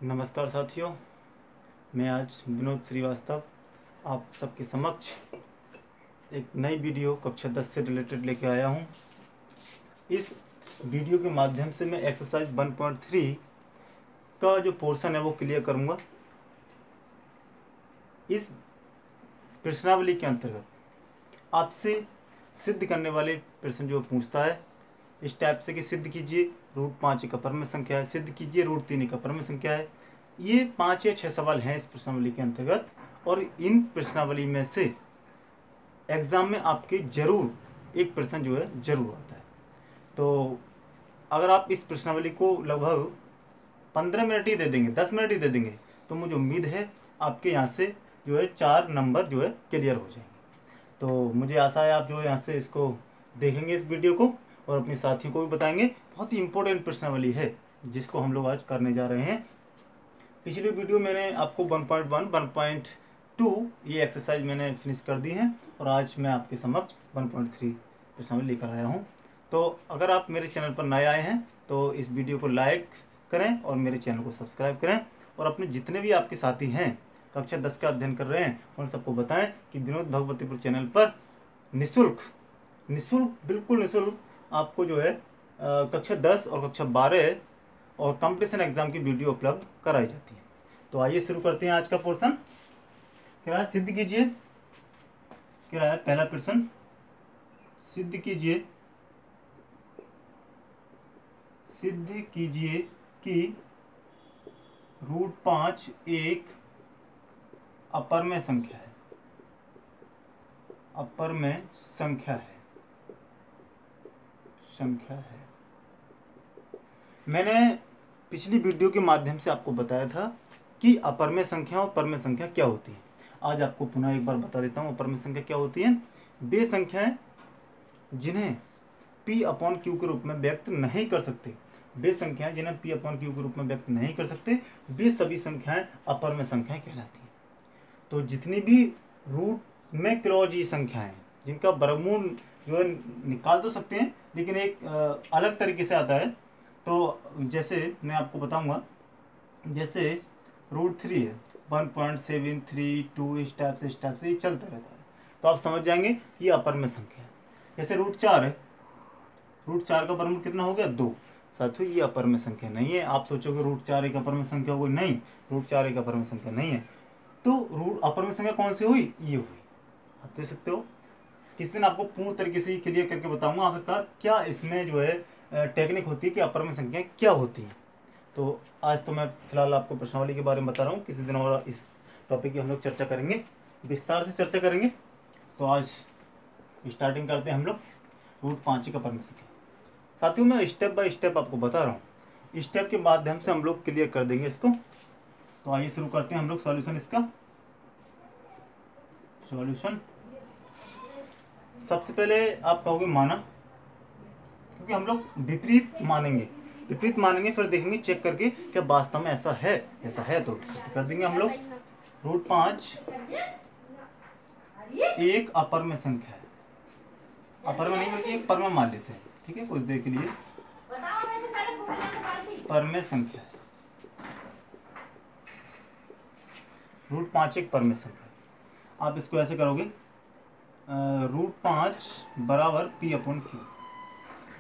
नमस्कार साथियों, मैं आज विनोद श्रीवास्तव आप सबके समक्ष एक नई वीडियो कक्षा 10 से रिलेटेड लेके आया हूं। इस वीडियो के माध्यम से मैं एक्सरसाइज 1.3 का जो पोर्शन है वो क्लियर करूंगा। इस प्रश्नावली के अंतर्गत आपसे सिद्ध करने वाले प्रश्न जो पूछता है इस टाइप से कि सिद्ध कीजिए √5 एक अपर में संख्या है, सिद्ध कीजिए √3 एक अपर में संख्या है। ये 5 या 6 सवाल हैं इस प्रश्नावली के अंतर्गत, और इन प्रश्नावली में से एग्जाम में आपके जरूर एक प्रश्न जो है जरूर आता है। तो अगर आप इस प्रश्नावली को लगभग 15 मिनट ही दे देंगे, 10 मिनट ही दे देंगे, तो मुझे उम्मीद है आपके यहाँ से जो है 4 नंबर जो है क्लियर हो जाएंगे। तो मुझे आशा है आप जो है यहाँ से इसको देखेंगे इस वीडियो को और अपने साथियों को भी बताएंगे। बहुत ही इंपॉर्टेंट प्रश्नावली है जिसको हम लोग आज करने जा रहे हैं। पिछली वीडियो मैंने आपको 1.1, 1.2 ये एक्सरसाइज मैंने फिनिश कर दी है और आज मैं आपके समक्ष 1.3 प्रश्नावली लेकर आया हूँ। तो अगर आप मेरे चैनल पर नए आए हैं तो इस वीडियो को लाइक करें और मेरे चैनल को सब्सक्राइब करें, और अपने जितने भी आपके साथी हैं कक्षा 10 का अध्ययन कर रहे हैं उन सबको बताएं कि विनोद भगवतीपुर चैनल पर निःशुल्क बिल्कुल निःशुल्क आपको जो है कक्षा 10 और कक्षा 12 और कंपटीशन एग्जाम की वीडियो उपलब्ध कराई जाती है। तो आइए शुरू करते हैं आज का पोर्शन। कह रहा है सिद्ध कीजिए, कह रहा है पहला प्रश्न, सिद्ध कीजिए कि √5 एक अपर में संख्या है, अपर में संख्या है। मैंने पिछली वीडियो के माध्यम से आपको बताया था कि अपर में संख्या और पर में संख्या क्या होती है। आज आपको पुनः एक बार बता देता हूँ अपर में संख्या क्या होती है। वे संख्याएं जिन्हें P/Q के रूप में व्यक्त नहीं कर सकते, वे संख्याएं जिन्हें P/Q के रूप में व्यक्त नहीं कर सकते, वे सभी संख्याएं अपर में संख्याएं कहलाती हैं। तो जितनी भी रूट में क्रॉस संख्याएं जिनका वर्गमूल जो है निकाल तो सकते हैं लेकिन एक अलग तरीके से आता है। तो जैसे मैं आपको बताऊंगा, जैसे √3 है 1.732 इस टाइप से ये चलता रहता है, तो आप समझ जाएंगे ये अपर में संख्या है। जैसे √4 है, √4 का वर्गमूल कितना हो गया 2। साथियों ये अपर में संख्या नहीं है। आप सोचोगे √4 एक अपर में संख्या होगी, नहीं, √4 एक अपर में संख्या नहीं है। तो रूट अपर में संख्या कौन सी हुई, ये हुई। आप देख सकते हो, किस दिन आपको पूर्ण तरीके से क्लियर करके बताऊंगा आखिरकार क्या इसमें जो है टेक्निक होती है कि अपर में संख्या क्या होती है। तो आज तो मैं फिलहाल आपको प्रश्नावली के बारे में बता रहा हूँ, किसी दिन और इस टॉपिक की हम लोग चर्चा करेंगे, विस्तार से चर्चा करेंगे। तो आज स्टार्टिंग करते हैं हम लोग √5 का अपर में संख्या। साथियों मैं स्टेप बाय स्टेप आपको बता रहा हूँ, स्टेप के माध्यम से हम लोग क्लियर कर देंगे इसको। तो आइए शुरू करते हैं हम लोग सॉल्यूशन इसका। सॉल्यूशन सबसे पहले आप कहोगे माना, क्योंकि हम लोग विपरीत मानेंगे फिर देखेंगे चेक करके क्या वास्तव में ऐसा है तो कर देंगे हम लोग। √5 एक अपर में संख्या है, अपर में नहीं बल्कि एक पर में मान लेते हैं, ठीक है, कुछ देर के लिए पर में संख्या है। √5 एक पर में संख्या। आप इसको ऐसे करोगे √5 बराबर P/Q,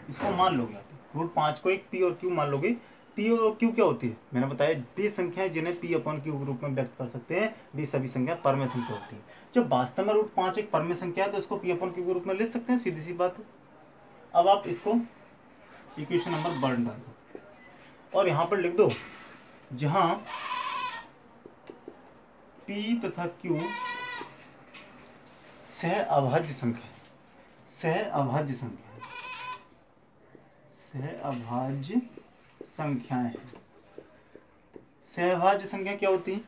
इसको मान लोगे आप। √5 को एक P और Q मान लोगे। P और Q क्या होती है, मैंने बताया वे संख्याएं जिन्हें P/Q के रूप में व्यक्त कर सकते हैं, वे सभी संख्या पर में संख्या होती है। जब वास्तव में √5 एक पर में संख्या है तो इसको P/Q के रूप में लिख सकते हैं, सीधी सी बात है। अब आप इसको इक्वेशन नंबर 1 डाल दो और यहाँ पर लिख दो जहां P तथा Q सहअभाज्य संख्या संख्याएं हैं। सहअभाज्य संख्या क्या होती है,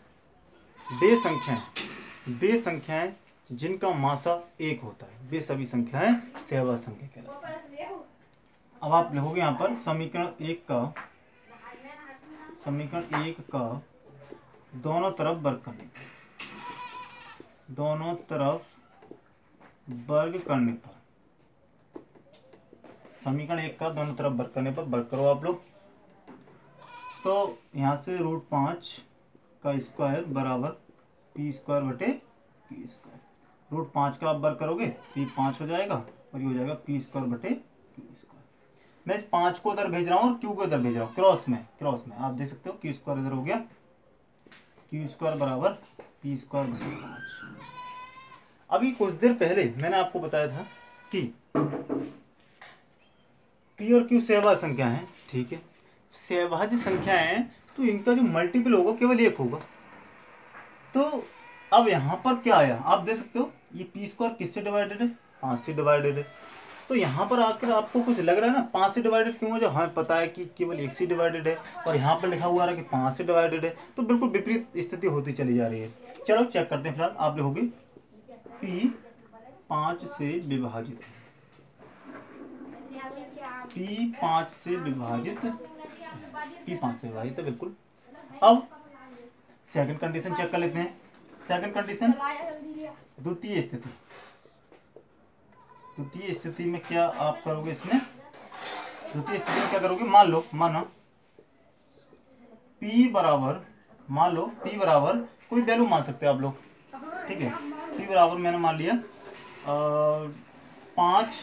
वे संख्याएं जिनका मासा 1 होता है, वे सभी संख्याएं सहअभाज्य संख्या कहलाती हैं। अब आप लिखोगे यहाँ पर समीकरण 1 का दोनों तरफ वर्ग करने पर, समीकरण 1 का दोनों तरफ वर्ग करने पर वर्ग करो आप लोग। तो यहाँ से √5 का स्क्वायर बराबर पी स्क्वायर बटे क्यू स्क्वायर। √5 का आप वर्ग करोगे तो ये 5 हो जाएगा और ये हो जाएगा पी स्क्वायर बटे क्यू स्क्वायर। मैं इस 5 को उधर भेज रहा हूँ और क्यू को इधर भेज रहा हूँ, क्रॉस में आप देख सकते हो क्यू स्क्वायर इधर हो गया, क्यू स्क्वायर बराबर पी स्क्वायर बटे 5। अभी कुछ देर पहले मैंने आपको बताया था कि पी और क्यू सहभाज्य संख्या है, ठीक है। सहभाज्य संख्या है तो इनका जो मल्टीपल होगा केवल एक होगा। तो अब यहाँ पर क्या आया आप देख सकते हो, ये पी स्क्वायर किससे डिवाइडेड है, 5 से डिवाइडेड है। तो यहाँ पर आकर आपको कुछ लग रहा है ना 5 से डिवाइडेड क्यों है, जब हमें पता है कि केवल 1 से डिवाइडेड है और यहाँ पर लिखा हुआ है कि 5 से डिवाइडेड है, तो बिल्कुल विपरीत स्थिति होती चली जा रही है। चलो चेक करते हैं। फिलहाल आप लिखोगे पी 5 से विभाजित है, पी 5 से विभाजित, पी 5 से विभाजित है बिल्कुल। अब सेकंड कंडीशन चेक कर लेते हैं। सेकंड कंडीशन द्वितीय स्थिति, द्वितीय स्थिति में क्या आप करोगे, इसमें द्वितीय स्थिति में क्या करोगे, मानो P बराबर, मान लो P बराबर कोई वैल्यू मान सकते हैं आप लोग, ठीक है। P बराबर मैंने मान लिया 5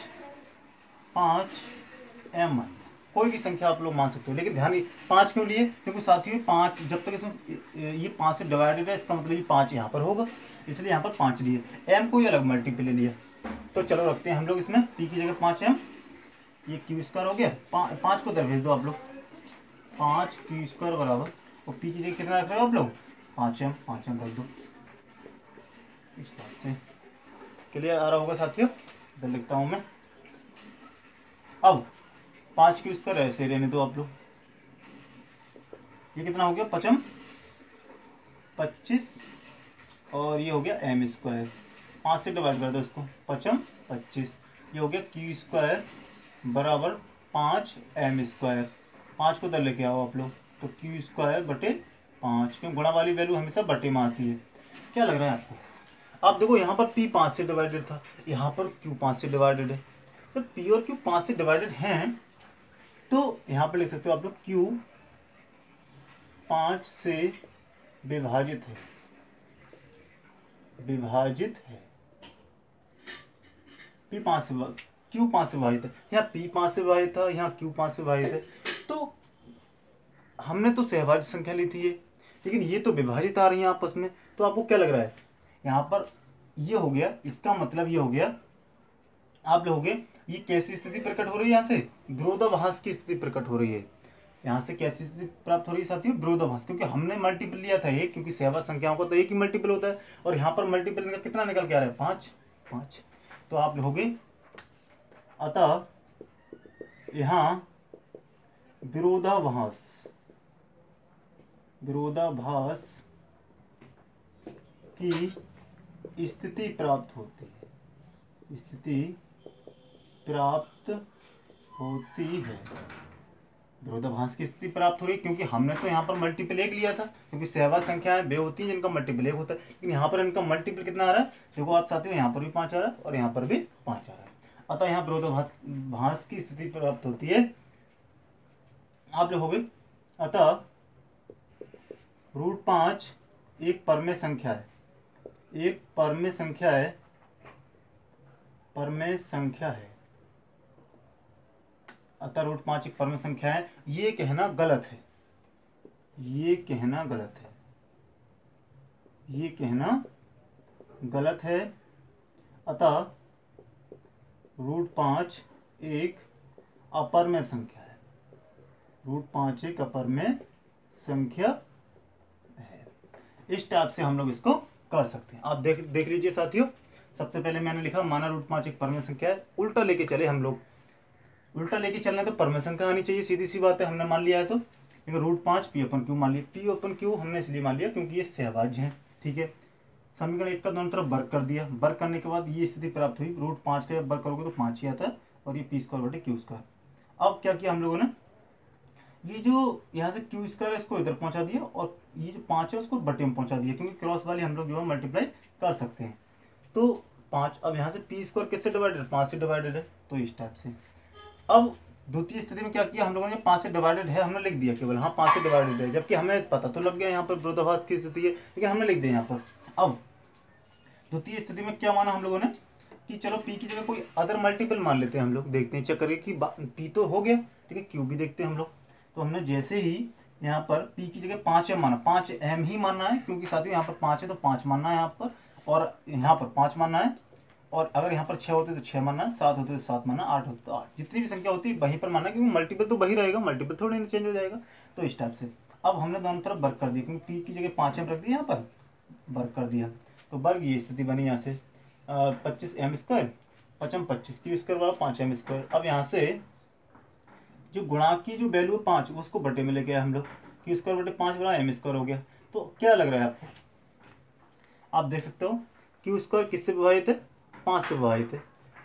m, कोई भी संख्या आप लोग मान सकते हो, लेकिन ध्यान 5 क्यों लिए, क्योंकि साथियों 5 जब तक इसमें ये 5 से डिवाइडेड है इसका मतलब ये 5 यहाँ पर होगा, इसलिए यहाँ पर 5 लिए। m को ये अलग मल्टीपल ले लिया। तो चलो रखते हैं हम लोग इसमें p की जगह 5m, ये क्यू स्क्वायर हो गया। 5 को दर भेज दो आप लोग, 5 क्यू स्क्वायर बराबर, और p की जगह कितना रख रहे हो आप लोग, 5m रख दो। इस बात से क्लियर आ रहा होगा साथियों, इधर लिखता हूँ मैं। अब 5 क्यू स्क्वायर ऐसे रहने दो आप लोग, ये कितना हो गया 5m 25, और ये हो गया m स्क्वायर, 5 से डिवाइड कर दो इसको, 5m 25, ये हो गया क्यू स्क्वायर बराबर 5m स्क्वायर। 5 को इधर लेके आओ आप लोग, तो क्यू स्क्वायर बटे 5, क्यों गुणा वाली वैल्यू हमेशा बटे में आती है। क्या लग रहा है आपको, आप देखो यहाँ पर p 5 से डिवाइडेड था, यहाँ पर q 5 से डिवाइडेड है। जब p और q 5 से डिवाइडेड हैं तो यहाँ पर लिख सकते हो आप लोग q 5 से विभाजित है, p 5 से q 5 से विभाजित है, यहाँ p 5 से विभाजित था, यहाँ q 5 से विभाजित है। तो हमने तो सहभाज्य संख्या ली थी ये, लेकिन ये तो विभाजित आ रही है आपस में। तो आपको क्या लग रहा है, यहाँ पर ये हो गया, इसका मतलब ये हो गया, आप लोगोगे ये कैसी स्थिति प्रकट हो रही है, यहाँ से विरोधाभास की स्थिति प्रकट हो रही है। यहाँ से कैसी स्थिति प्राप्त हो रही है साथियों, विरोधाभास, क्योंकि हमने मल्टीपल लिया था एक, क्योंकि सहभाज्य संख्याओं का तो एक ही मल्टीपल होता है, और यहाँ पर मल्टीपल का कितना निकल के आ रहा है, 5। तो आप लिखोगे अतः यहाँ विरोधाभास की स्थिति प्राप्त होती है, विरोधाभास की स्थिति प्राप्त हो रही है, क्योंकि हमने तो यहाँ पर मल्टीपल एक लिया था, क्योंकि सहभाज्य संख्याएं वे होती हैं जिनका मल्टीपल एक होता है, लेकिन यहाँ पर इनका मल्टीपल कितना आ रहा है, देखो आप साथियों, यहाँ पर भी 5 आ रहा है और यहाँ पर भी 5 आ रहा है। अतः यहाँ विरोधाभास की स्थिति प्राप्त होती है। आप लिखोगे अतः √5 एक परमेय संख्या है, अतः √5 एक परमेय संख्या है। ये कहना गलत है, अतः √5 एक अपरमेय संख्या है, √5 एक अपरमेय संख्या है। इस टाइप से हम लोग इसको कर सकते हैं। आप देख लीजिए साथियों, सबसे पहले मैंने लिखा माना √5 एक परमेय संख्या है, उल्टा लेके चले हम लोग, उल्टा लेके चलना तो परमेय संख्या आनी चाहिए, सीधी सी बात है, हमने मान लिया है। तो √5 p/q मान लिया, p/q हमने इसलिए मान लिया क्योंकि ये सहभाज्य है, ठीक है। समीकरण 1 का दोनों तरफ वर्ग कर दिया, वर्ग करने के बाद ये स्थिति प्राप्त हुई, √5 का वर्ग करोगे तो 5 ही आता है, और ये p स्क्वायर बटे q स्क्वायर। अब क्या किया हम लोगों ने, ये जो यहाँ से q स्क्वायर है इसको इधर पहुंचा दिया, और ये जो 5 है उसको बटे में पहुंचा दिया, क्योंकि क्रॉस वाली हम लोग जो है मल्टीप्लाई कर सकते हैं। तो 5, अब यहाँ से p स्क्वायर किससे डिवाइडेड है, 5 से डिवाइडेड है, तो इस टाइप से। अब द्वितीय स्थिति में क्या किया हम लोगों ने, 5 से डिवाइडेड है हमने लिख दिया केवल, हाँ 5 से डिवाइडेड है, जबकि हमें पता तो लग गया यहाँ पर विरोधाभास की स्थिति है, लेकिन हमने लिख दिया यहाँ पर। अब द्वितीय स्थिति में क्या माना हम लोगों ने कि चलो p की जगह कोई अदर मल्टीपल मान लेते हैं हम लोग, देखते हैं चेक करके कि p तो हो गया, ठीक है, q भी देखते हैं हम लोग। तो हमने जैसे ही यहाँ पर p की जगह 5m माना, 5m ही मानना है क्योंकि साथियों यहाँ पर 5 है तो 5 मानना है यहाँ पर, और यहाँ पर 5 मानना है, और अगर यहाँ पर 6 होते तो 6 मानना है, 7 होते तो 7 मानना, 8 होते तो 8, जितनी भी संख्या होती है वहीं पर मानना, क्योंकि मल्टीपल तो वही रहेगा, मल्टीपल थोड़ी चेंज हो जाएगा। तो इस टाइप से अब हमने दोनों तरफ वर्क कर दिया, क्योंकि p की जगह 5m रख दिया, यहाँ पर वर्क कर दिया, तो वर्ग ये स्थिति बनी यहाँ से 25m², 5m 25 q² 5m²। अब यहाँ से जो गुणांक की जो वैल्यू है 5 उसको बटे में लेके आए हम लोग, q² बटे 5 बड़ा m² हो गया। तो क्या लग रहा है आपको, आप देख सकते हो q² किससे विभाजित है, 5 से विभाजित है,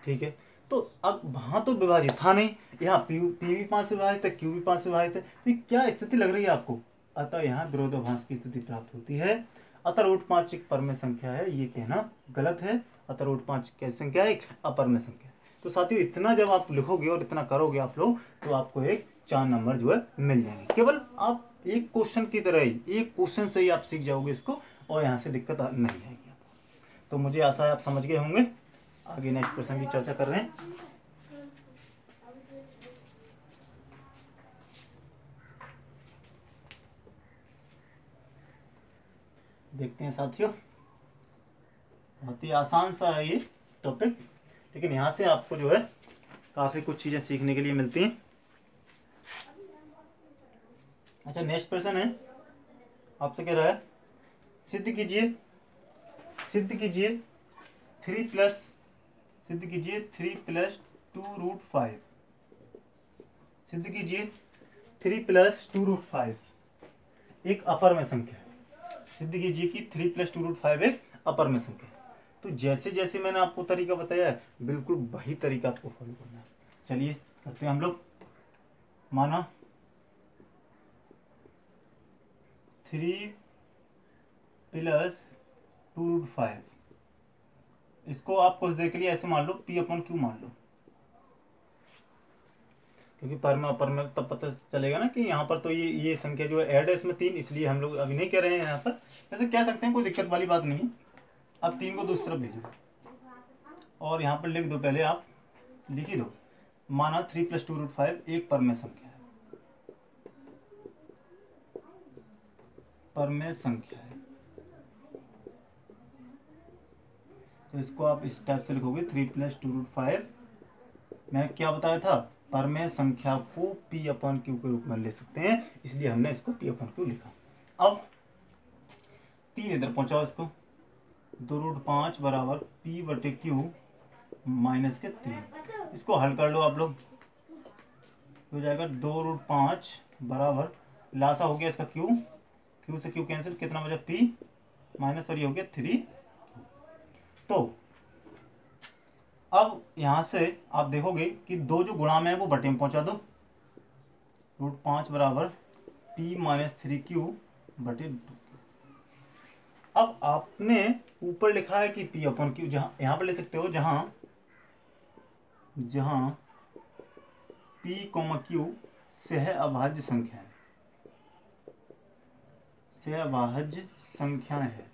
ठीक है। तो अब वहां तो विभाजित था नहीं, यहाँ p भी 5 से विभाजित है, q भी 5 से विभाजित है, तो ये क्या स्थिति लग रही है आपको, अतः यहाँ विरोधाभास की स्थिति प्राप्त होती है। अतः रूट 5 एक परमेय संख्या है, ये कहना गलत है। अतः रूट 5 कैसी संख्या है, एक अपरमेय संख्या है। तो साथियों इतना जब आप लिखोगे और इतना करोगे आप लोग, तो आपको एक 4 नंबर जो है मिल जाएंगे। केवल आप एक क्वेश्चन की तरह ही, एक क्वेश्चन से ही आप सीख जाओगे इसको, और यहाँ से दिक्कत नहीं आएगी। तो मुझे आशा है आप समझ गए होंगे। आगे नेक्स्ट प्रश्न की चर्चा कर रहे हैं। देखते हैं साथियों, बहुत ही आसान सा है ये टॉपिक, लेकिन यहाँ से आपको जो है काफी कुछ चीजें सीखने के लिए मिलती हैं। अच्छा, नेक्स्ट प्रश्न है, आपसे कह रहा है सिद्ध कीजिए 3 प्लस 2√5, सिद्ध कीजिए 3 प्लस 2√5 एक अपरमेय संख्या है। सिद्ध कीजिए कि 3 प्लस 2√5 एक अपरमेय संख्या है। तो जैसे जैसे मैंने आपको तरीका बताया है, बिल्कुल वही तरीका आपको फॉलो करना है। चलिए करते हैं हम लोग। माना 3 प्लस 2√5, इसको आप कुछ देर के लिए ऐसे मान लो, p/q मान लो, क्योंकि परमेय अपरमेय तब पता चलेगा ना कि यहाँ पर तो ये संख्या जो है ऐड है, इसमें 3, इसलिए हम लोग अभी नहीं कह रहे हैं यहाँ पर, वैसे कह सकते हैं, कोई दिक्कत वाली बात नहीं है। अब 3 को दूसरी तरफ भेजो और यहाँ पर लिख दो, पहले आप लिख ही दो। माना 3 प्लस 2√5 एक परमेय संख्या है, परमेय संख्या है। तो इसको आप इस टाइप से लिखोगे 3 प्लस 2√5, मैंने क्या बताया था, परमेय संख्या को p/q के रूप में ले सकते हैं, इसलिए हमने इसको p/q लिखा। अब 3 इधर पहुंचाओ, इसको 2√5 बराबर p/q माइनस के 3, इसको हल कर लो आप लोग, हो जाएगा 2√5 बराबर, लासा हो गया इसका q से q कैंसिल, कितना बचा p माइनस, और ये हो गया 3। तो अब यहां से आप देखोगे कि दो जो गुणा में है वो बटे में पहुंचा दो, √5 बराबर p माइनस 3q बटे 2। अब आपने ऊपर लिखा है कि p/q, जहां यहां पर ले सकते हो, जहां p, सह अभाज्य संख्या है, सह अभाज्य संख्याएं है।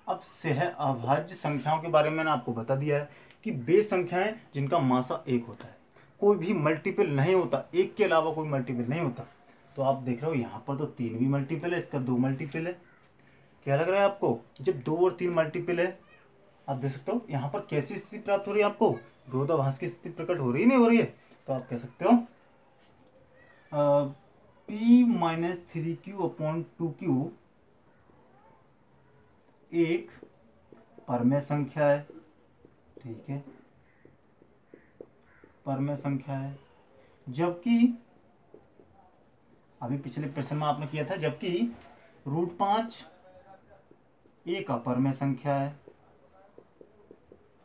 अब सह अभाज्य संख्याओं के बारे में मैंने आपको बता दिया है कि वे संख्याएं जिनका मासा 1 होता है, कोई भी मल्टीपल नहीं होता, 1 के अलावा कोई मल्टीपल नहीं होता। तो आप देख रहे हो यहाँ पर तो 3 भी मल्टीपल है, इसका 2 मल्टीपल है। क्या लग रहा है आपको, जब 2 और 3 मल्टीपल है, आप देख सकते हो यहाँ पर कैसी स्थिति प्राप्त हो रही है, आपको विरोधाभास की स्थिति प्रकट हो रही नहीं हो रही है। तो आप कह सकते हो p माइनस 3q/2q एक परमेय संख्या है, ठीक है, परमेय संख्या है। जबकि अभी पिछले प्रश्न में आपने किया था, जबकि √5 एक अपरमेय संख्या है,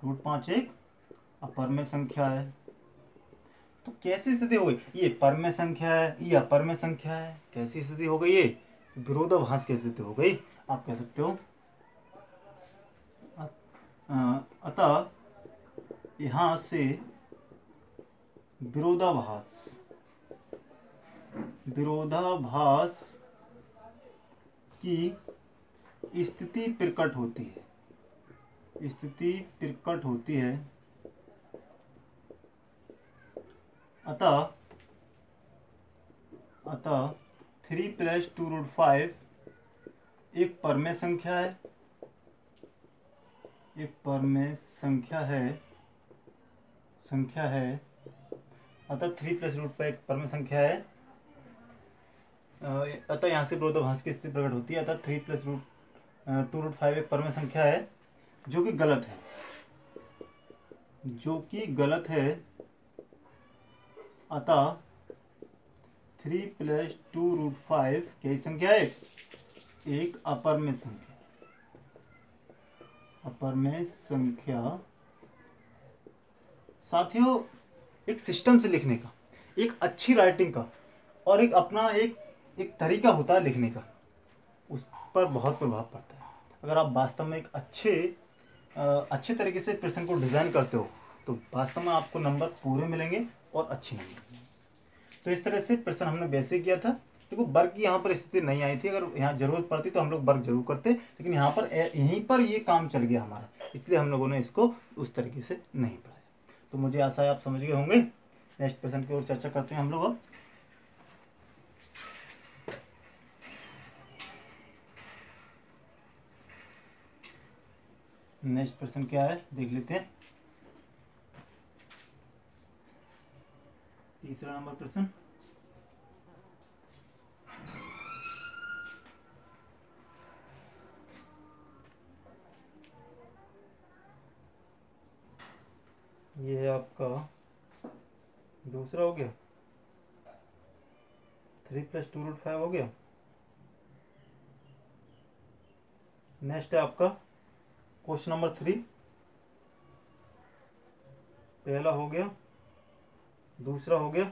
√5 एक अपरमेय संख्या है। तो कैसी स्थिति हो गई, ये परमेय संख्या है, ये अपरमेय संख्या है, कैसी स्थिति हो गई, ये विरोधाभास की स्थिति हो गई, आप कह सकते हो। अतः यहां से विरोधाभास, विरोधाभास की स्थिति प्रकट होती है, स्थिति प्रकट होती है। अतः 3 + 2√5 एक परमेय संख्या है, एक परमेय संख्या है। अतः 3 + √5 एक परमेय संख्या है। अतः यहाँ से विरोधाभास की स्थिति प्रकट होती है। अतः 3 + 2√5 एक परमेय संख्या है जो कि गलत है, अतः 3 + 2√5 क्या संख्या है? एक अपरमेय संख्या। साथियों, एक सिस्टम से लिखने का, एक अच्छी राइटिंग का और एक अपना एक तरीका होता है लिखने का, उस पर बहुत प्रभाव पड़ता है। अगर आप वास्तव में एक अच्छे तरीके से प्रश्न को डिजाइन करते हो तो वास्तव में आपको नंबर पूरे मिलेंगे और अच्छे नंबर मिलेंगे। तो इस तरह से प्रश्न हमने वैसे किया था। देखो वर्ग की यहाँ पर स्थिति नहीं आई थी, अगर यहाँ जरूरत पड़ती तो हम लोग वर्ग जरूर करते, लेकिन यहाँ पर यहीं पर ये काम चल गया हमारा, इसलिए हम लोगों ने इसको उस तरीके से नहीं पढ़ाया। तो मुझे आशा है आप समझ गए होंगे। नेक्स्ट प्रश्न की ओर चर्चा करते हैं हम लोग अब। नेक्स्ट प्रश्न क्या है देख लेते हैं। तीसरा नंबर प्रश्न, ये आपका दूसरा हो गया, 3 + 2√5 हो गया। नेक्स्ट है आपका क्वेश्चन नंबर 3, पहला हो गया, दूसरा हो गया,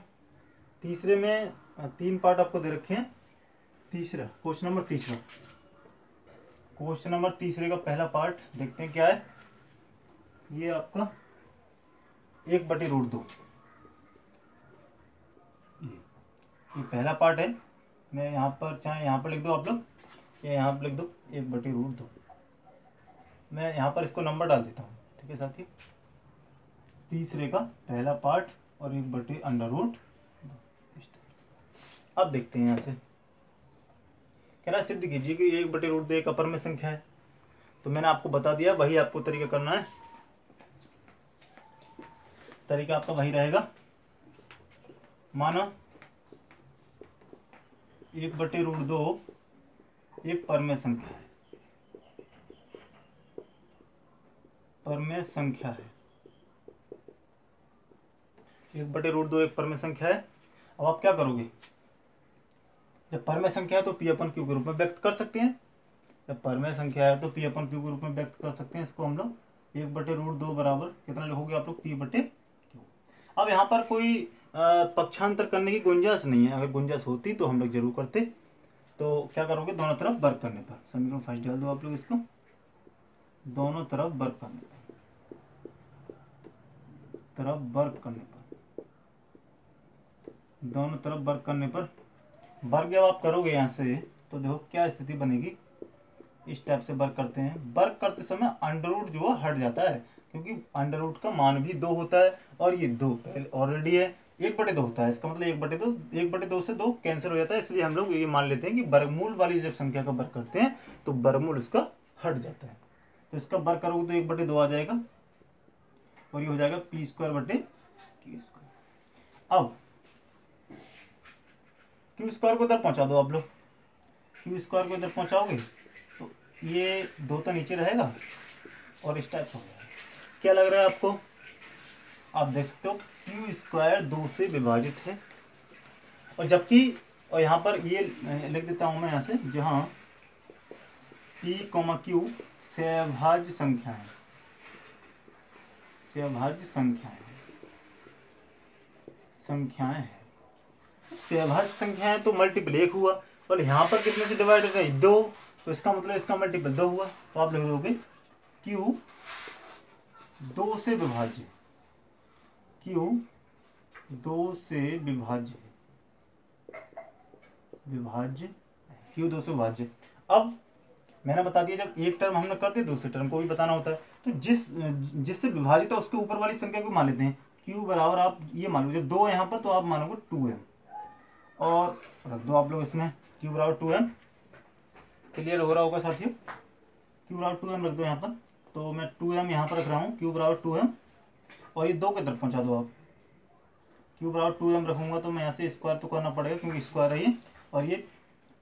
तीसरे में 3 पार्ट आपको दे रखे हैं। तीसरा क्वेश्चन नंबर तीसरे का पहला पार्ट देखते हैं क्या है। ये आपका 1/√2, ये पहला पार्ट है। मैं यहाँ पर चाहे यहाँ पर लिख दो आप लोग, या यहाँ पर लिख दो 1/√2। मैं यहाँ पर इसको नंबर डाल देता हूँ, ठीक है साथी। तीसरे का पहला पार्ट और 1/√2। अब देखते हैं यहाँ से कह रहा सिद्ध कीजिए कि 1/√2 एक अपरमेय संख्या है। तो मैंने आपको बता दिया, वही आपको तरीका करना है। तरीका आपका वही रहेगा। माना 1/√2 एक परमेय संख्या है, परमेय संख्या है। 1/√2 एक परमेय संख्या है। अब आप क्या करोगे, जब परमेय संख्या है तो P/Q के रूप में व्यक्त कर सकते हैं। जब परमेय संख्या है तो P/Q के रूप में व्यक्त कर सकते हैं। इसको हम लोग 1/√2 बराबर कितना लिखोगे आप लोग, P/Q। अब यहाँ पर कोई पक्षांतर करने की गुंजाइश नहीं है। अगर गुंजाइश होती तो हम लोग जरूर करते। तो क्या करोगे, दोनों तरफ वर्ग करने पर, समीकरण फर्स्ट डाल दो आप लोग इसको, दोनों तरफ वर्ग करने पर, दोनों तरफ वर्ग करने पर वर्ग जब आप करोगे यहाँ से तो देखो क्या स्थिति बनेगी। इस टाइप से वर्ग करते हैं। वर्ग करते समय अंडर जो है हट जाता है, क्योंकि अंडर का मान भी 2 होता है और ये 2 पहले ऑलरेडी है, 1/2 होता है। इसका मतलब 1/2 से 2 कैंसिल हो जाता है। इसलिए हम लोग ये मान लेते हैं कि वर्गमूल वाली जब संख्या का वर्ग करते हैं तो वर्गमूल उसका हट जाता है। तो इसका वर्ग करोगे तो 1/2 आ जाएगा और ये हो जाएगा P²/Q²। अब Q² को इधर पहुंचा दो आप लोग। Q² को इधर पहुंचाओगे तो ये 2 तो नीचे रहेगा और इस टाइप हो जाएगा। क्या लग रहा है आपको, आप देख सकते हो Q² 2 से विभाजित है। और जबकि और यहाँ पर ये लिख देता हूं मैं यहाँ से, जहां P, Q सहभाज्य संख्याएं हैं। सहभाज्य संख्याएं तो मल्टीपल 1 हुआ और यहाँ पर कितने से डिवाइडेड है, 2। तो इसका मतलब इसका मल्टीपल 2 हुआ। तो आप लिख दोगे Q 2 से विभाज्य, Q 2 से विभाज्य क्यू 2 से विभाज्य। अब मैंने बता दिया जब एक टर्म हमने कर दिया दूसरे टर्म को भी बताना होता है, तो जिससे विभाजित है उसके ऊपर वाली संख्या को मान लेते हैं। क्यू बराबर आप ये मान लो, जब 2 यहाँ पर तो आप मानोगे 2m और रख दो आप लोग इसमें क्यू बराबर 2m। क्लियर हो रहा होगा साथियों, क्यू बराबर 2m रख दो यहाँ पर, तो मैं 2m यहाँ पर रख रहा हूँ, क्यू बराबर 2m और ये 2 की तरफ पहुँचा दो आप। क्यू बराबर 2m रखूंगा तो मैं यहाँ से स्क्वायर तो करना पड़ेगा क्योंकि स्क्वायर है ये, और ये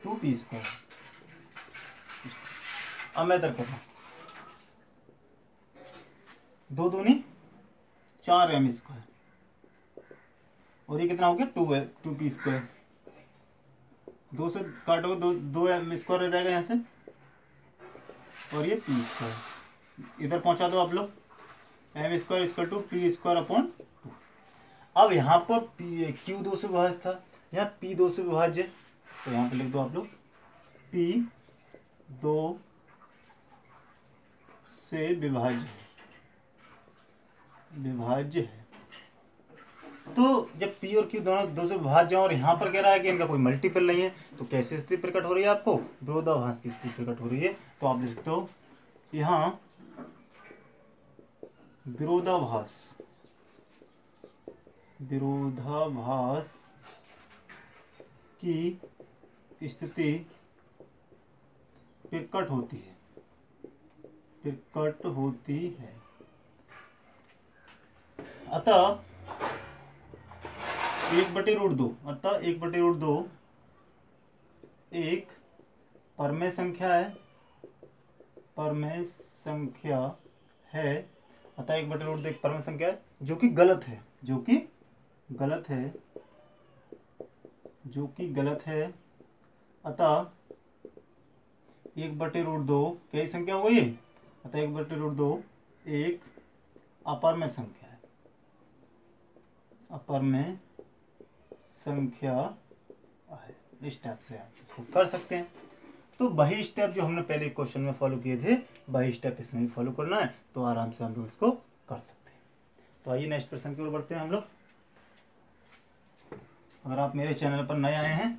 2p स्क्वायर। अब मैं इधर कर रहा हूँ 2 दूनी 4m स्क्वायर और ये कितना हो गया 2p स्क्वायर। 2 से काटोगे 2m स्क्वायर रह जाएगा यहाँ से और ये p स्क्वायर इधर पहुंचा दो आप लोग, m square equal to p square upon 2। अब यहाँ पर क्यू 2 से विभाज्य था, यहाँ p 2 से विभाज्य, तो यहाँ पे लिख दो आप लोग p 2 से विभाज्य है। तो जब p और q दोनों 2 से विभाज्य और यहाँ पर कह रहा है कि इनका कोई मल्टीपल नहीं है, तो कैसी स्थिति प्रकट हो रही है आपको, विरोधाभास की स्थिति प्रकट हो रही है। तो आप लिख सकते हो यहाँ विरोधाभास की स्थिति प्रकट होती है। अतः 1/√2 अतः 1/√2 एक परमेय संख्या है। अतः 1/√2 एक परमेय संख्या है जो कि गलत है। अतः 1/√2 क्या संख्या हो गई? अतः 1/√2 एक अपरमेय संख्या है। इस टाइप से आप इसको कर सकते हैं। तो वही स्टेप जो हमने पहले क्वेश्चन में फॉलो किए थे, वही स्टेप इसमें भी फॉलो करना है, तो आराम से हम लोग इसको कर सकते हैं। तो आइए नेक्स्ट प्रश्न की ओर बढ़ते हैं हम लोग। अगर आप मेरे चैनल पर नए आए हैं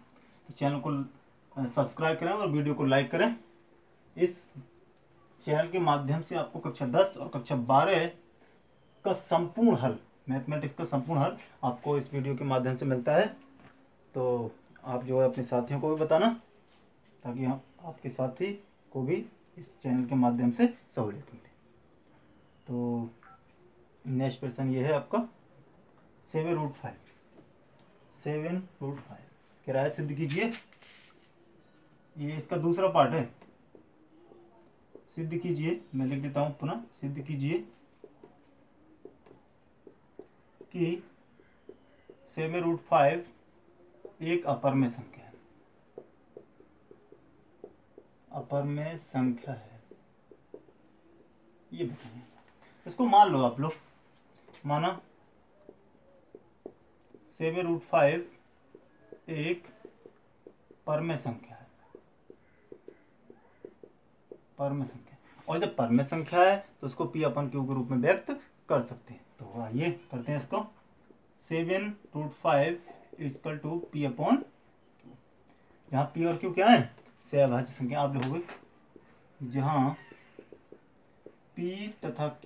तो चैनल को सब्सक्राइब करें और वीडियो को लाइक करें। इस चैनल के माध्यम से आपको कक्षा 10 और कक्षा 12 का संपूर्ण हल, मैथमेटिक्स का संपूर्ण हल आपको इस वीडियो के माध्यम से मिलता है। तो आप जो है अपने साथियों को भी बताना, ताकि हम आपके साथी को भी इस चैनल के माध्यम से सहूलियत मिले। तो नेक्स्ट प्रश्न ये है आपका 7√5 कह रहा है सिद्ध कीजिए। ये इसका दूसरा पार्ट है। सिद्ध कीजिए, मैं लिख देता हूं पुनः, सिद्ध कीजिए कि 7√5 एक अपरमेय संख्या है। ये बताइए, इसको मान लो आप लोग, माना 7√5 एक परमेय संख्या है। और जब परमेय संख्या है तो उसको p अपन q के रूप में व्यक्त कर सकते हैं। तो आइए करते हैं इसको। 7√5 equal to p upon q, जहाँ p और q क्या है? सहभाज्य संख्या। आप लिखोगे जहाँ p तथा q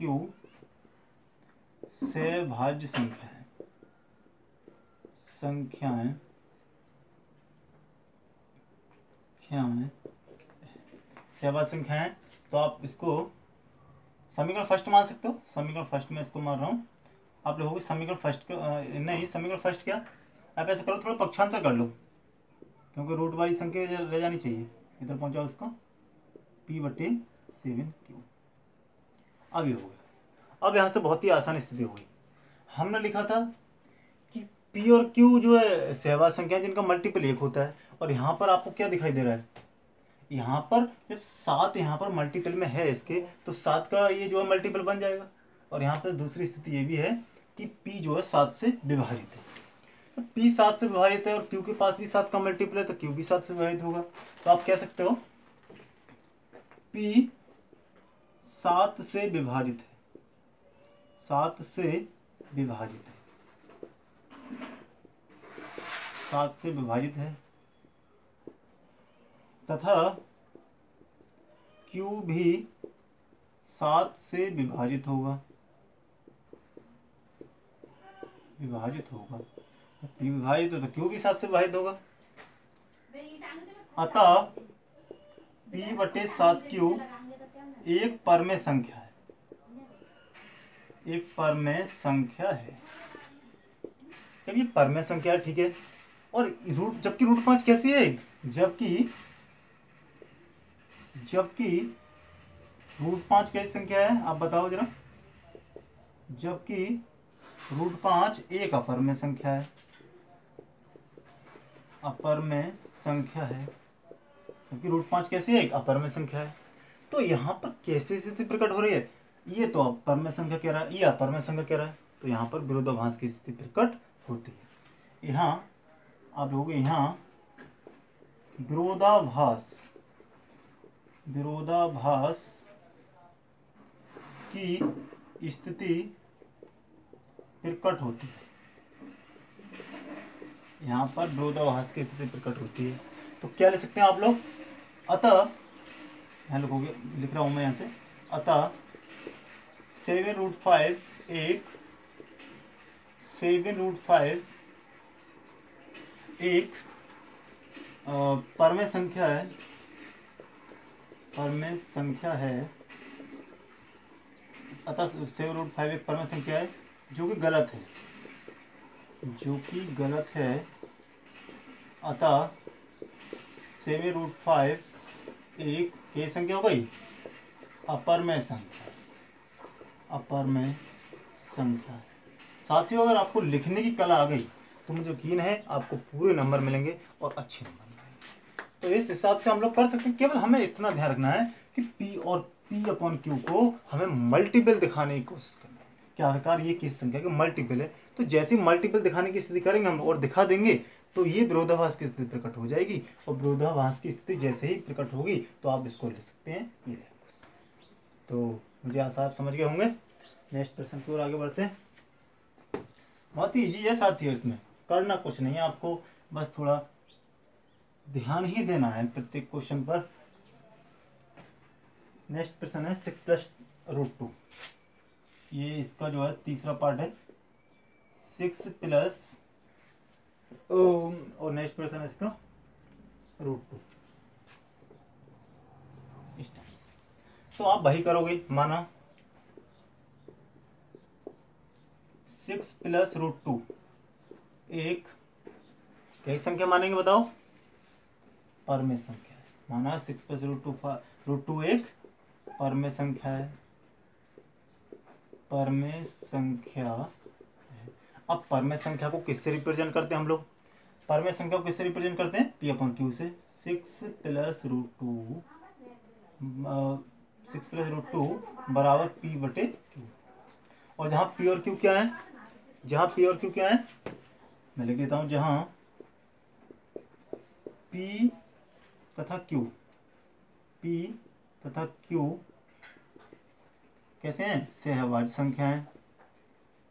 सहभाज्य संख्याएं सहभाज्य संख्याएं, तो आप इसको समीकरण फर्स्ट मान सकते हो। समीकरण फर्स्ट में इसको मान रहा हूँ। आप लोगों को समीकरण फर्स्ट नहीं, समीकरण फर्स्ट क्या, आप ऐसा करो थोड़ा पक्षांतर कर लो, क्योंकि रूट वाली संख्या रह जानी चाहिए। इधर पहुंचाओ इसको p/7q। अब ये हो गया। अब यहाँ से बहुत ही आसान स्थिति हो गई। हमने लिखा था कि p और q जो है सहभाज्य संख्या जिनका मल्टीपल 1 होता है, और यहाँ पर आपको क्या दिखाई दे रहा है, यहाँ पर जब 7 यहाँ पर मल्टीपल में है इसके, तो 7 का ये जो है मल्टीपल बन जाएगा। और यहाँ पर दूसरी स्थिति ये भी है कि p जो है 7 से विभाजित है। तो p 7 से विभाजित है और q के पास भी 7 का मल्टीपल है, तो q भी 7 से विभाजित होगा। तो आप कह सकते हो p 7 से विभाजित है, 7 से विभाजित है तथा Q भी 7 से विभाजित होगा, P विभाजित है तो Q भी 7 से विभाजित होगा। अतः P/7Q एक परमेय संख्या है, एक परमेय संख्या है। ये परमेय संख्या है, ठीक है। और रूट, जबकि रूट 5 कैसी है, जबकि रूट 5 कैसी संख्या है, आप बताओ जरा। जबकि रूट 5 एक अपरमेय संख्या है, अपरमेय संख्या है। जबकि रूट 5 कैसी है, एक अपरमेय संख्या है। तो यहाँ पर कैसे स्थिति प्रकट हो रही है, ये तो अपरमेय संख्या कह रहा है, ये अपरमेय संख्या कह रहा है, तो यहाँ पर विरोधाभास की स्थिति प्रकट होती है। यहाँ आप लोग यहाँ विरोधाभास की स्थिति प्रकट होती है, यहाँ पर विरोधाभास की स्थिति प्रकट होती है। तो क्या लिख सकते हैं आप लोग, अतः यहाँ लिखोगे, लिख रहा हूं मैं यहाँ से, अतः 7√5 एक परमेय संख्या है, अतः 7√5 एक परमेय संख्या है जो कि गलत है, अतः 7√5 एक क्या संख्या हो गई, अपरमेय संख्या है। साथियों, अगर आपको लिखने की कला आ गई तो मुझे यकीन है आपको पूरे नंबर मिलेंगे और अच्छे नंबर मिलेंगे। तो इस हिसाब से हम लोग कर सकते हैं। केवल हमें इतना ध्यान रखना है कि P और P/Q को हमें मल्टीपल दिखाने की कोशिश करना है। क्या आखिरकार ये किस संख्या के मल्टीपल है, तो जैसे ही मल्टीपल दिखाने की स्थिति करेंगे हम और दिखा देंगे तो ये विरोधाभास की स्थिति प्रकट हो जाएगी। और विरोधाभास की स्थिति जैसे ही प्रकट होगी तो आप इसको ले सकते हैं, ये ले। तो मुझे आशा आप समझ गए होंगे। नेक्स्ट प्रश्न की ओर आगे बढ़ते हैं। बहुत ही इजी है साथियों, इसमें करना कुछ नहीं है आपको, बस थोड़ा ध्यान ही देना है प्रत्येक क्वेश्चन पर। नेक्स्ट प्रश्न है 6+√2। ये इसका जो है तीसरा पार्ट है, 6+ और नेक्स्ट प्रश्न है इसका √2। इस टाइम से तो आप वही करोगे, माना 6+√2 एक कई संख्या मानेंगे, बताओ, परमेय संख्या है। माना 6+√2 एक परमेय संख्या है, अब परमेय संख्या को किससे रिप्रेजेंट करते हैं हम लोग, परमेय संख्या को किससे रिप्रेजेंट करते हैं, P/Q से। 6+√2 बराबर P/Q। और जहां P और Q क्या है, मैं लिख देता हूं, जहां P तथा Q कैसे हैं, सहभाज्य संख्या है,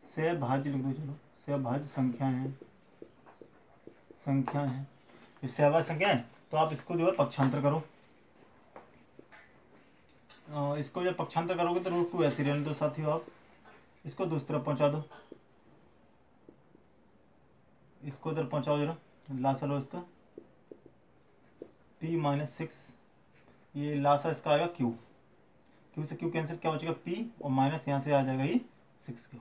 सहभाज्य लिख दो, चलो, सहभाज्य संख्या है। जो सहभाज्य संख्या है तो आप इसको जो है पक्षांतर करो, इसको जब पक्षांतर करोगे तो √2 ऐसे रहने दो साथियों, आप इसको दूसरी तरफ पहुंचा दो, इसको इधर पहुंचाओ जरा, लासा लो इसका, P-6, ये लासा इसका आएगा Q से Q कैंसिल, क्या बचेगा P, और माइनस यहाँ से आ जाएगा ये 6Q।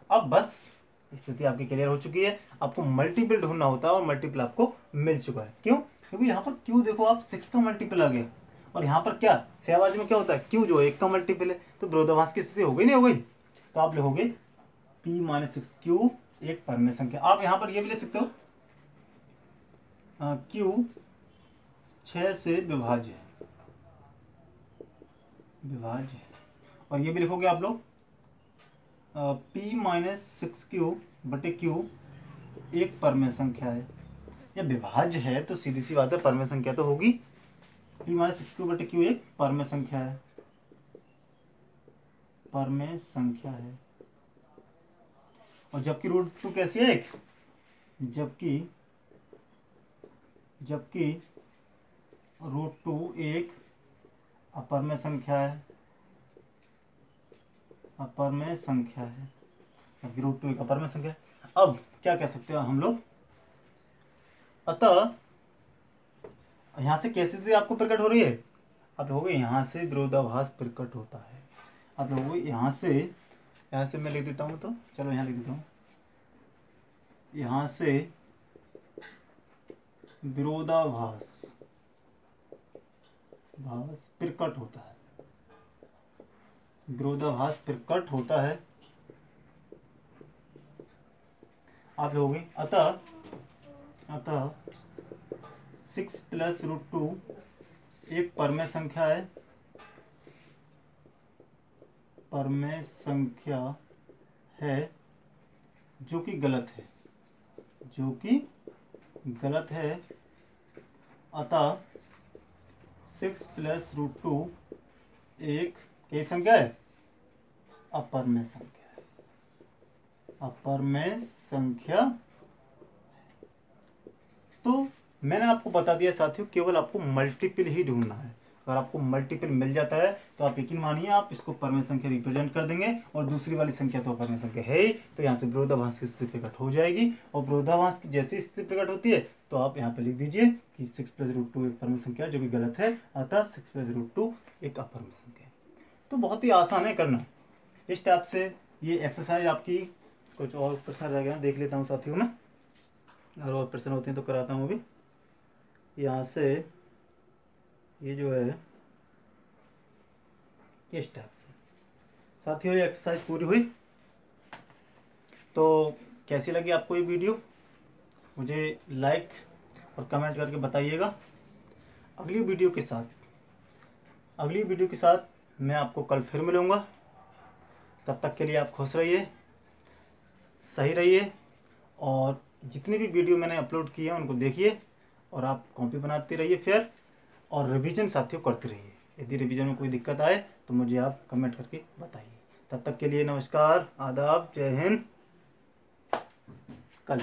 अब बस स्थिति आपकी क्लियर हो चुकी है। आपको मल्टीपल ढूंढना होता है और मल्टीपल आपको मिल चुका है। क्यों, क्योंकि यहाँ पर Q देखो आप 6 का मल्टीपल आ गया, और यहाँ पर क्या सहभाज्य में क्या होता है, Q जो 1 का मल्टीपल है, तो विरोधाभास की स्थिति हो गई, नहीं हो गई। तो आप लिखोगे P-6Q एक परमेय संख्या। आप यहाँ पर ये भी ले सकते हो, Q 6 से विभाज्य है, और ये भी लिखोगे आप लोग P-6Q बटे Q एक परमेय संख्या है। जब विभाज्य है तो सीधी सी बात है परमेय संख्या तो होगी। P-6Q बटे Q एक परमेय संख्या है, और जबकि √2 कैसी है, एक जबकि √2 एक अपर में संख्या है, जबकि √2 एक अपर में संख्या है। अब क्या कह सकते हो हम लोग, अतः यहां से कैसे स्थिति आपको प्रकट हो रही है, अब देखोगे यहाँ से विरोधाभास प्रकट होता है। अब देखोगे यहाँ से मैं लिख देता हूँ, तो चलो यहाँ लिख देता हूँ, यहाँ से विरोधाभास प्रकट होता है, विरोधाभास प्रकट होता है। आप लोगे अतः 6 + √2 एक परमेय संख्या है, जो कि गलत है, अतः 6 + √2 एक क्या संख्या है, अपरमेय संख्या। तो मैंने आपको बता दिया साथियों, केवल आपको मल्टीपल ही ढूंढना है। अगर आपको मल्टीपल मिल जाता है तो आप यकीन मानिए आप इसको परमेय संख्या रिप्रेजेंट कर देंगे, और दूसरी वाली संख्या तो परमेय संख्या है ही, तो यहाँ से विरोधाभास की स्थिति प्रकट हो जाएगी। और विरोधाभास की जैसी स्थिति प्रकट होती है तो आप यहाँ पे लिख दीजिए कि 6 + √2 एक परमेय संख्या जो कि गलत है, अतः 6 + √2 एक अपरमेय संख्या है। तो बहुत ही आसान है करना। इस टाइप से ये एक्सरसाइज आपकी, कुछ और प्रश्न रह गया देख लेता हूँ साथियों में, और प्रश्न होते हैं तो कराता हूँ अभी। यहाँ से ये जो है इस टाइप से साथियों ये एक्सरसाइज पूरी हुई। तो कैसी लगी आपको ये वीडियो, मुझे लाइक और कमेंट करके बताइएगा। अगली वीडियो के साथ मैं आपको कल फिर मिलूँगा। तब तक के लिए आप खुश रहिए, सही रहिए, और जितनी भी वीडियो मैंने अपलोड की है उनको देखिए, और आप कॉपी बनाते रहिए फिर, और रिवीजन साथियों करते रहिए। यदि रिवीजन में कोई दिक्कत आए तो मुझे आप कमेंट करके बताइए। तब तक के लिए नमस्कार, आदाब, जय हिंद, कल